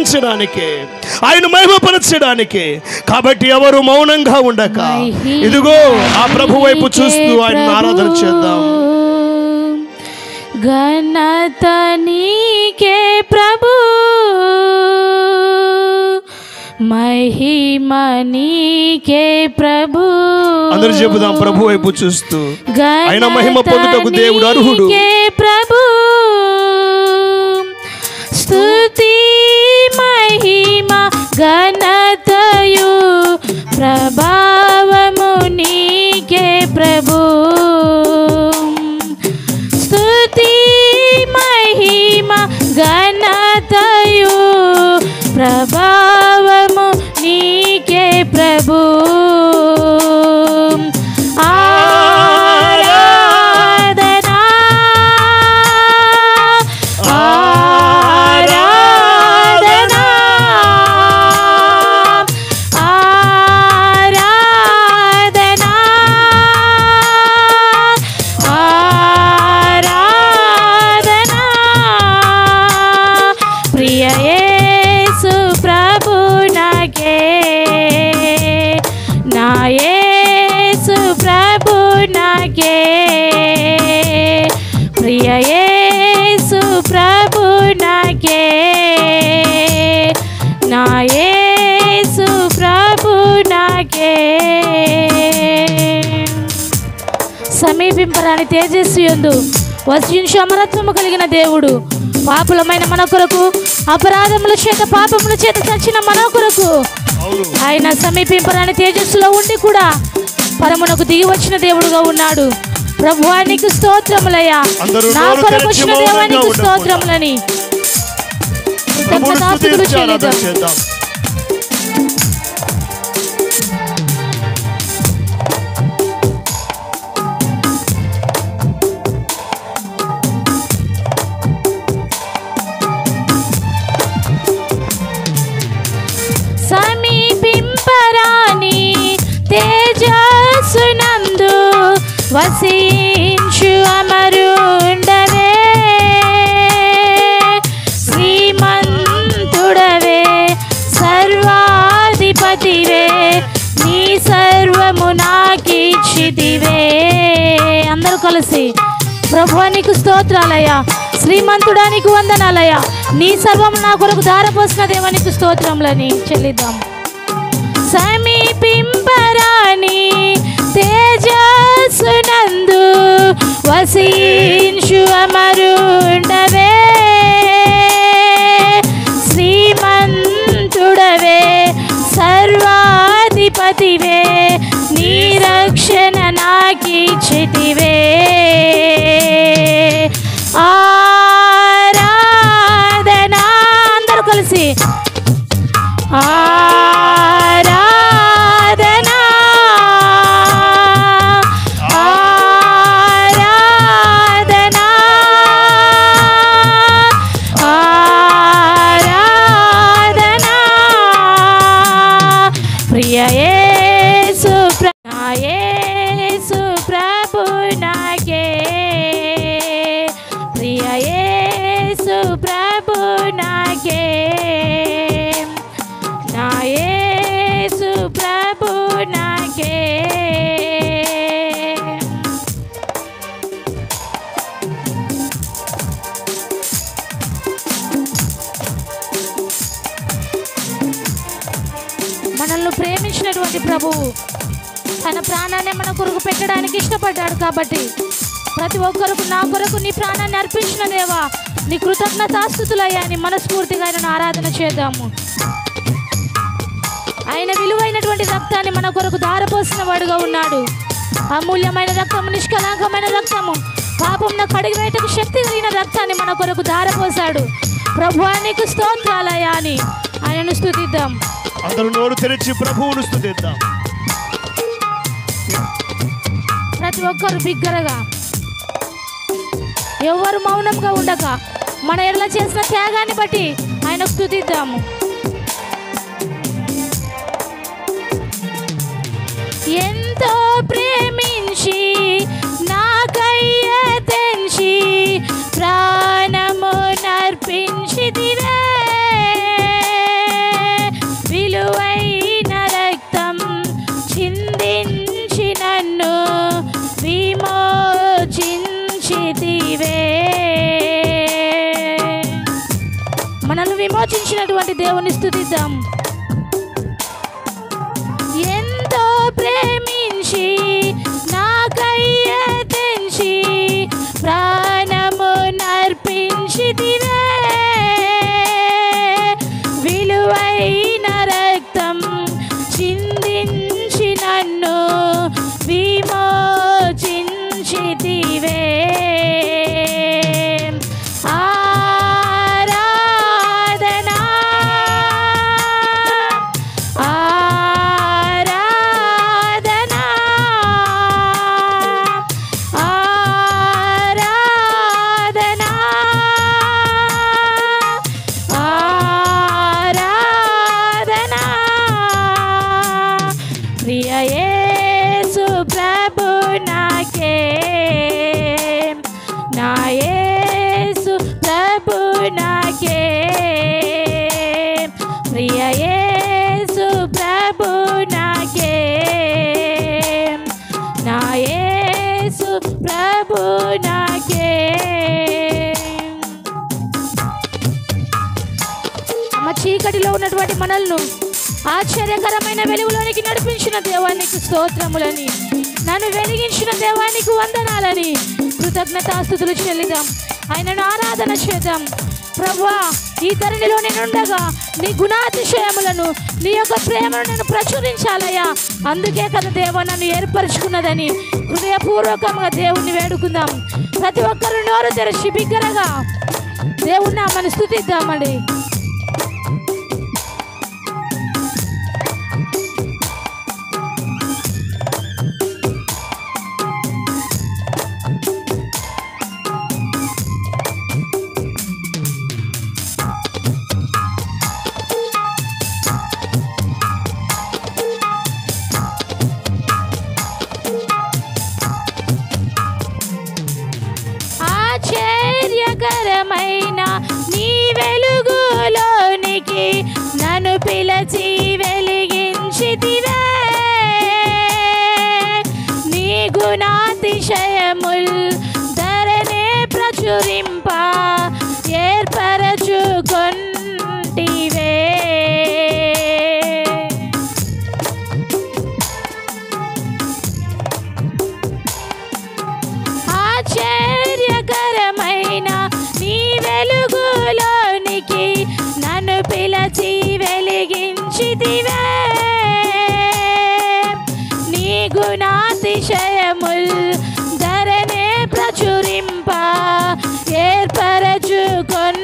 స్తుతించడానికి, ఆయన మహిమపరచడానికి. కాబట్టి ఎవరు మౌనంగా ఉండక ఇదిగో ఆ ప్రభు వైపు చూస్తూ ఆయన ఆరాధన చేద్దాం. ఘనత నీకే ప్రభు, మహిమ నీకే ప్రభు. అందరూ చెబుదాం ప్రభు వైపు చూస్తూ. ఆయన మహిమ పొందుటకు దేవుడు అర్హుడు. ప్రభు స్తుతి మహిమ ఘనతయు ప్రభావము నీకే ప్రభు. స్తుతి మహిమ ఘనతయు ప్రభావము నీకే ప్రభు. ఆరాధనా ఆరాధనా ఆరాధనా ఆరాధనా ప్రియ యేసు ప్రభు నాకే, నా యేసు ప్రభు నాకే, ప్రియ యేసు ప్రభు నాకే, నా యేసు ప్రభు నాకే. సమీపింపరాని తేజస్సు యందు వసించు అమరత్వము కలిగిన దేవుడు, పాపులమైన మన కొరకు, అపరాధముల చేత పాపముల చేత చచ్చిన మన కొరకు ఆయన సమీపింపరాని తేజస్సులో ఉండి కూడా పరమునకు దిగి వచ్చిన దేవుడుగా ఉన్నాడు. ప్రభువానికి స్తోత్రములయ్యా, నా కొరకు వచ్చిన దేవానికి స్తోత్రములని కృతజ్ఞతాస్తుతులు చెల్లిద్దాం. సమీపింపరాని తేజస్సునందు వసించు అమరుండవే, శ్రీమంతుడవే సర్వాధిపతివే, నీ సర్వము నాకిచ్చితివే. అందరూ కలిసి ప్రభువానికి స్తోత్రాలయ్యా, శ్రీమంతుడానికి వందనాలయ్యా, నీ సర్వము నా కొరకు ధారపోసిన దేవానికి స్తోత్రములని చెల్లిద్దాం. సమీపింపరాని తేజస్సునందు వసించు అమరుండవే, శ్రీమంతుడవే సర్వాధిపతివే, నీ రక్షణ నాకిచ్చితివే. ఆరాధనా అందరూ కలిసి ఆరాధనా ఆరాధనా ఆరాధనా ప్రియ యేసు నా యేసు ప్రభు నాకే, ప్రియ యేసు ప్రభు నాకే, నా యేసు ప్రభు నాకే. మనల్ని ప్రేమించినటువంటి ప్రభువు తన ప్రాణాన్ని మన కొరకు పెట్టడానికి ఇష్టపడ్డాడు. కాబట్టి ప్రతి ఒక్కరికి నా కొరకు నీ ప్రాణాన్ని అర్పించిన దేవా, నీ కృతజ్ఞతాస్తుతులయ్యా అని మనస్ఫూర్తిగా ఆయనను ఆరాధన చేద్దాము. ఆయన విలువైనటువంటి రక్తాన్ని మన కొరకు ధారపోసిన వాడుగా ఉన్నాడు. అమూల్యమైన రక్తము, నిష్కలాంకమైన రక్తము, పాపంను కడిగివేయటకు శక్తి కలిగిన రక్తాన్ని మన కొరకు ధారపోసాడు. ప్రభువానికి స్తోత్రాలయ్యా అని ఆయనను స్తుతిద్దాం. అందరూ నోరు తెరిచి ప్రభువును స్తుతిద్దాం. ప్రతి ఒక్కరు బిగ్గరగా, ఎవరు మౌనంగా ఉండక మన ఎడల చేసిన త్యాగాన్ని బట్టి ఆయన స్తుతిద్దాము. ఎంతో ప్రేమించి నాకయ్య తెంచి ప్రాణము నర్పించితివే, మనల్ని విమోచించినటువంటి దేవుని స్తుతిద్దాం. ఎంతో ప్రేమించి నాకయ్య తెంచి ప్రాణము నర్పించితివే, విలువైన రక్తం చిందించి నన్ను విమోచించితివే. ఆరాధనా ఆరాధనా ఆరాధనా ఆరాధనా ప్రియ యేసు ప్రభు నాకే, నా యేసు ప్రభు నాకే, ప్రియ యేసు ప్రభు నాకే, నా యేసు ప్రభు నాకే. అమ్మ, చీకటిలో ఉన్నటువంటి మనల్ని ఆశ్చర్యకరమైన వెలుగులోనికి నడిపించిన దేవానికి స్తోత్రములని, నన్ను వెలిగించిన దేవానికి వందనాలని కృతజ్ఞతాస్తుతులు చెల్లిద్దాం. ఆయనను ఆరాధన చేద్దాం. ప్రభువా, ఈ ధరణిలో నేనుండగా నీ గుణాతిశయములను, నీ యొక్క ప్రేమను నేను ప్రచురించాలయ్యా. అందుకే కదా దేవా నన్ను ఏర్పరచుకున్నదని హృదయపూర్వకంగా దేవుణ్ణి వేడుకుందాం. ప్రతి ఒక్కరు నోరు తెరచి బిగ్గరగా దేవుణ్ణి మనం స్తుతిద్దామండి. ఆశ్చర్యకరమైన నీ వెలుగులోనికి నన్ను పిలిచి వెలిగించితివే, నీ గుణాతిశయముల్ ధరణే ప్రచురింప ఏర్పరచుకొంటివే. ఆశ్చర్యకరమైన నీ వెలుగులోనికి నన్ను పిలిచి వెలిగించితివే, నీ గుణాతిశయముల్ ధరణే ప్రచురింప ఏర్పరచుకొన్